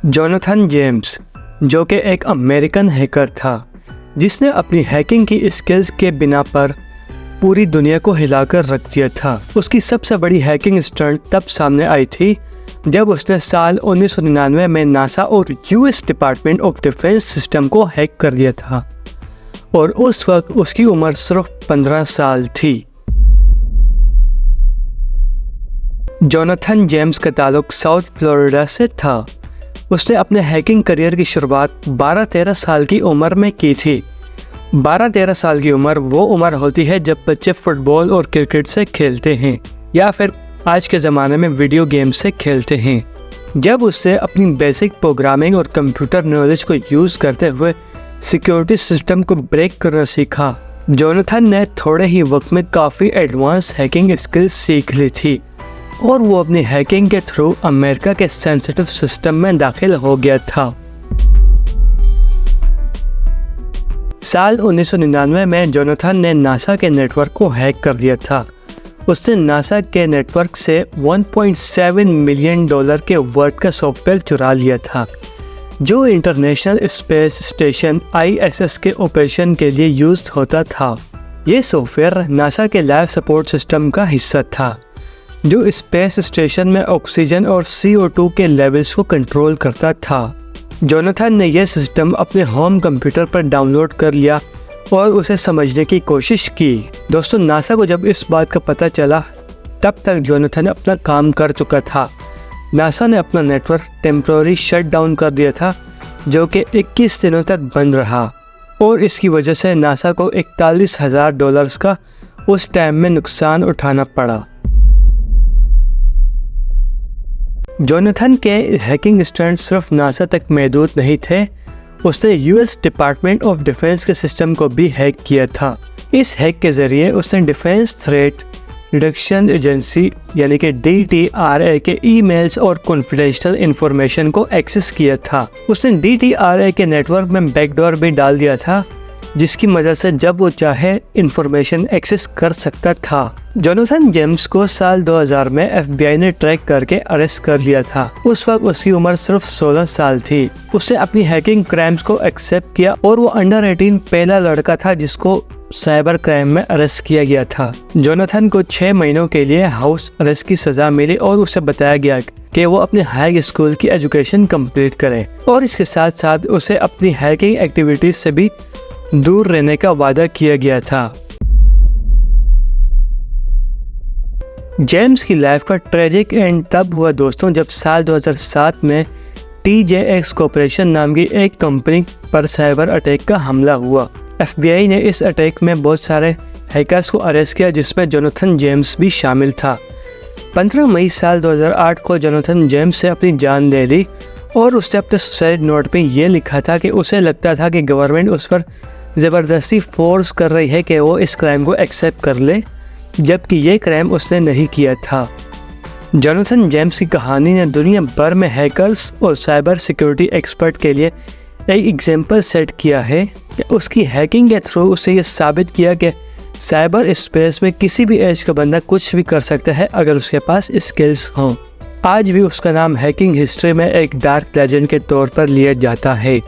Jonathan James, जो कि एक अमेरिकन हैकर था जिसने अपनी हैकिंग की स्किल्स के बिना पर पूरी दुनिया को हिलाकर रख दिया था। उसकी सबसे बड़ी हैकिंग स्टंट तब सामने आई थी जब उसने साल 1999 में नासा और US department of defence system को हैक कर दिया था और उस वक्त उसकी उम्र सिर्फ 15 साल थी। जोनाथन जेम्स का ताल्लुक साउथ फ्लोरिडा से था। उसने अपने हैकिंग करियर की शुरुआत 12-13 साल की उम्र में की थी। 12-13 साल की उम्र वो उम्र होती है जब बच्चे फुटबॉल और क्रिकेट से खेलते हैं या फिर आज के ज़माने में वीडियो गेम से खेलते हैं। जब उससे अपनी बेसिक प्रोग्रामिंग और कंप्यूटर नॉलेज को यूज़ करते हुए सिक्योरिटी सिस्टम को ब्रेक करना सीखा, जोनाथन ने थोड़े ही वक्त में काफ़ी एडवांस हैकिंग स्किल्स सीख ली थी और वो अपनी हैकिंग के थ्रू अमेरिका के सेंसिटिव सिस्टम में दाखिल हो गया था। साल 1999 में जोनाथन ने नासा के नेटवर्क को हैक कर दिया था। उसने नासा के नेटवर्क से $1.7 मिलियन के वर्थ का सॉफ्टवेयर चुरा लिया था जो इंटरनेशनल स्पेस स्टेशन ISS के ऑपरेशन के लिए यूज होता था। ये सॉफ्टवेयर नासा के लाइफ सपोर्ट सिस्टम का हिस्सा था जो स्पेस स्टेशन में ऑक्सीजन और CO2 के लेवल्स को कंट्रोल करता था। जोनाथन ने यह सिस्टम अपने होम कंप्यूटर पर डाउनलोड कर लिया और उसे समझने की कोशिश की। दोस्तों, नासा को जब इस बात का पता चला तब तक जोनाथन अपना काम कर चुका था। नासा ने अपना नेटवर्क टेम्पररी शट डाउन कर दिया था जो कि 21 दिनों तक बंद रहा और इसकी वजह से नासा को $41,000 का उस टाइम में नुकसान उठाना पड़ा। जोनाथन के हैकिंग स्टंट सिर्फ नासा तक महदूद नहीं थे, उसने यूएस डिपार्टमेंट ऑफ डिफेंस के सिस्टम को भी हैक किया था। इस हैक के ज़रिए उसने डिफेंस थ्रेट रिडक्शन एजेंसी यानी कि DTRA के ईमेल्स और कॉन्फिडेंशियल इंफॉर्मेशन को एक्सेस किया था। उसने DTRA के नेटवर्क में बैकडोर भी डाल दिया था जिसकी मदद से जब वो चाहे इंफॉर्मेशन एक्सेस कर सकता था। जोनाथन जेम्स को साल 2000 में FBI ने ट्रैक करके अरेस्ट कर लिया था। उस वक्त उसकी उम्र सिर्फ 16 साल थी। उसने अपनी हैकिंग क्राइम्स को एक्सेप्ट किया और वो अंडर 18 पहला लड़का था जिसको साइबर क्राइम में अरेस्ट किया गया था। जोनाथन को 6 महीनों के लिए हाउस अरेस्ट की सजा मिली और उसे बताया गया कि वो अपने हाई स्कूल की एजुकेशन कंप्लीट करे और इसके साथ साथ उसे अपनी हैकिंग एक्टिविटीज से भी दूर रहने का वादा किया गया था। जेम्स की लाइफ का ट्रेजिक एंड तब हुआ दोस्तों जब साल 2007 में TJX कॉर्पोरेशन नाम की एक कंपनी पर साइबर अटैक का हमला हुआ। FBI ने इस अटैक में बहुत सारे हैकर्स को अरेस्ट किया जिसमें जोनाथन जेम्स भी शामिल था। 15 मई साल 2008 को जोनाथन जेम्स से अपनी जान ले ली और उसने अपने सुसाइड नोट में ये लिखा था कि उसे लगता था कि गवर्नमेंट उस पर ज़बरदस्ती फोर्स कर रही है कि वो इस क्राइम को एक्सेप्ट कर ले, जबकि ये क्राइम उसने नहीं किया था। जोनाथन जेम्स की कहानी ने दुनिया भर में हैकर्स और साइबर सिक्योरिटी एक्सपर्ट के लिए एक एग्जाम्पल सेट किया है कि उसकी हैकिंग के थ्रू उसे ये साबित किया कि साइबर स्पेस में किसी भी एज का बंदा कुछ भी कर सकता है अगर उसके पास स्किल्स हों। आज भी उसका नाम हैकिंग हिस्ट्री में एक डार्क लेजेंड के तौर पर लिया जाता है।